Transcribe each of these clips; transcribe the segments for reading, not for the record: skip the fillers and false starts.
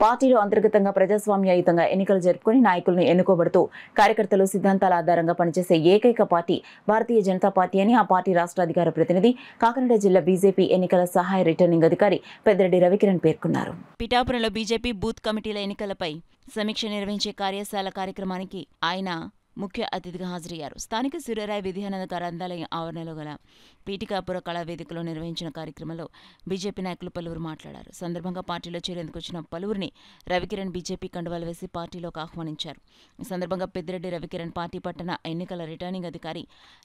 పార్టీలో అంతర్గతంగా ప్రజాస్వామ్యయుతంగా ఎన్నికలు జరుపుకుని నాయకులను ఎన్నుకోబడుతూ కార్యకర్తలు సిద్ధాంతాల ఆధారంగా పనిచేసే ఏకైక పార్టీ భారతీయ జనతా పార్టీ అని ఆ పార్టీ రాష్ట్ర అధికార ప్రతినిధి కాకినాడ జిల్లా బీజేపీ ఎన్నికల సహాయ రిటర్నింగ్ అధికారి పెద్దిరెడ్డి రవికిరణ్ పేర్కొన్నారు. పిఠాపురంలో బీజేపీ బూత్ కమిటీల ఎన్నికలపై సమీక్ష నిర్వహించే కార్యశాల కార్యక్రమానికి ఆయన ముఖ్య అతిథిగా హాజరయ్యారు. స్థానిక సూర్యరాయ విద్యానంద గ్రంథాలయ ఆవరణలో గల పీఠికాపుర కళావేదికలో నిర్వహించిన కార్యక్రమంలో బీజేపీ నాయకులు పలువురు మాట్లాడారు. సందర్భంగా పార్టీలో చేరేందుకు వచ్చిన పలువురిని రవికిరణ్ బీజేపీ కండువాలు వేసి పార్టీలోకి ఆహ్వానించారు. ఈ సందర్భంగా పెద్దిరెడ్డి రవికిరణ్ పార్టీ పట్టణ ఎన్నికల రిటర్నింగ్ అధికారి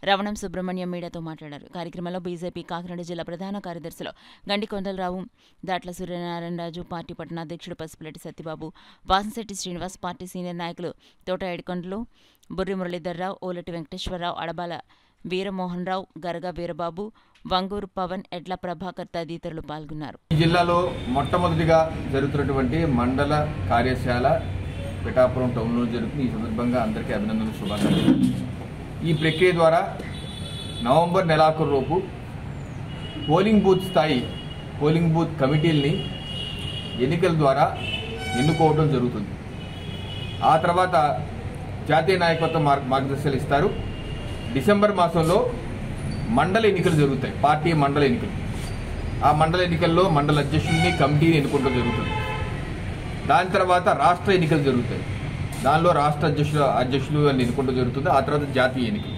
రవణం సుబ్రహ్మణ్యం మీడియాతో మాట్లాడారు. కార్యక్రమంలో బీజేపీ కాకినాడ జిల్లా ప్రధాన కార్యదర్శులు గండి కొండలరావు, దాట్ల సూర్యనారాయణరాజు, పార్టీ పట్టణ అధ్యక్షుడు పసుపులెట్టి సత్యబాబు, వాసంశెట్టి శ్రీనివాస్, పార్టీ సీనియర్ నాయకులు తోట ఏడుకొండలు, బుర్రి మురళీధర్రావు, ఓలటి వెంకటేశ్వరరావు, అడబాల వీరమోహన్ రావు, గరగా వీరబాబు, వంగూరు పవన్, ఎడ్ల ప్రభాకర్ తదితరులు పాల్గొన్నారు. ఈ జిల్లాలో మొట్టమొదటిగా జరుగుతున్నటువంటి మండల కార్యశాల పిఠాపురం టౌన్లో జరుగుతుంది. ఈ సందర్భంగా అందరికీ అభినందనలు, శుభాకాంక్షలు. ఈ ప్రక్రియ ద్వారా నవంబర్ నెలాఖరులోపు పోలింగ్ బూత్ స్థాయి పోలింగ్ బూత్ కమిటీల్ని ఎన్నికల ద్వారా ఎన్నుకోవడం జరుగుతుంది. ఆ తర్వాత జాతీయ నాయకత్వ మార్గదర్శకాలు ఇస్తారు. డిసెంబర్ మాసంలో మండల ఎన్నికలు జరుగుతాయి, పార్టీ మండల ఎన్నికలు. ఆ మండల ఎన్నికల్లో మండల అధ్యక్షుల్ని, కమిటీని ఎన్నుకోవడం జరుగుతుంది. దాని తర్వాత రాష్ట్ర ఎన్నికలు జరుగుతాయి. దానిలో రాష్ట్ర అధ్యక్షులు అని ఎన్నుకోవడం జరుగుతుంది. ఆ తర్వాత జాతీయ ఎన్నికలు.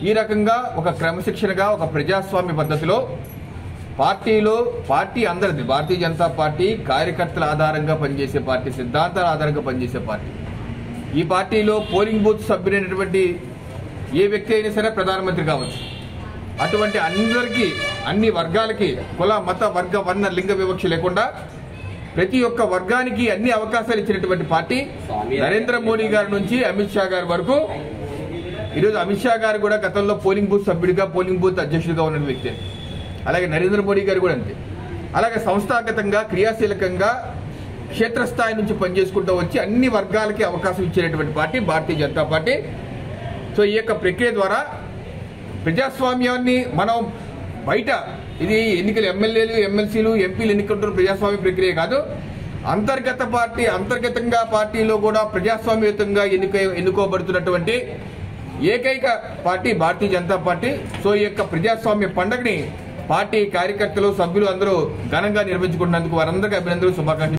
ఈ రకంగా ఒక క్రమశిక్షణగా, ఒక ప్రజాస్వామ్య పద్ధతిలో పార్టీ అందరిది, భారతీయ జనతా పార్టీ కార్యకర్తల ఆధారంగా పనిచేసే పార్టీ, సిద్ధాంతాల ఆధారంగా పనిచేసే పార్టీ. ఈ పార్టీలో పోలింగ్ బూత్ సభ్యుడైనటువంటి ఏ వ్యక్తి అయినా సరే ప్రధానమంత్రి కావచ్చు. అటువంటి అందరికీ, అన్ని వర్గాలకి, కుల మత వర్గ వర్ణ లింగ వివక్ష లేకుండా ప్రతి ఒక్క వర్గానికి అన్ని అవకాశాలు ఇచ్చినటువంటి పార్టీ. నరేంద్ర మోడీ గారి నుంచి అమిత్ షా గారి వరకు. ఈరోజు అమిత్ షా గారు కూడా గతంలో పోలింగ్ బూత్ సభ్యుడిగా, పోలింగ్ బూత్ అధ్యక్షుడిగా ఉన్న వ్యక్తి. అలాగే నరేంద్ర మోడీ గారు కూడా అంతే. అలాగే సంస్థాగతంగా, క్రియాశీలకంగా క్షేత్రస్థాయి నుంచి పనిచేసుకుంటూ వచ్చి అన్ని వర్గాలకి అవకాశం ఇచ్చేటువంటి party Bharatiya Janata party. So ఈ యొక్క ప్రక్రియ ద్వారా ప్రజాస్వామ్యాన్ని మనం బయట, ఇది ఎన్నికలు ఎమ్మెల్యేలు, ఎమ్మెల్సీలు, ఎంపీలు ఎన్నికలు ప్రజాస్వామ్య ప్రక్రియ కాదు. అంతర్గతంగా పార్టీలో కూడా ప్రజాస్వామ్యయుతంగా ఎన్నుకోబడుతున్నటువంటి ఏకైక party Bharatiya Janata party. So ఈ యొక్క ప్రజాస్వామ్య పండుగని పార్టీ కార్యకర్తలు, సభ్యులు అందరూ ఘనంగా నిర్వహించుకున్నందుకు వారందరికీ అభినందనలు, శుభాకాంక్షలు.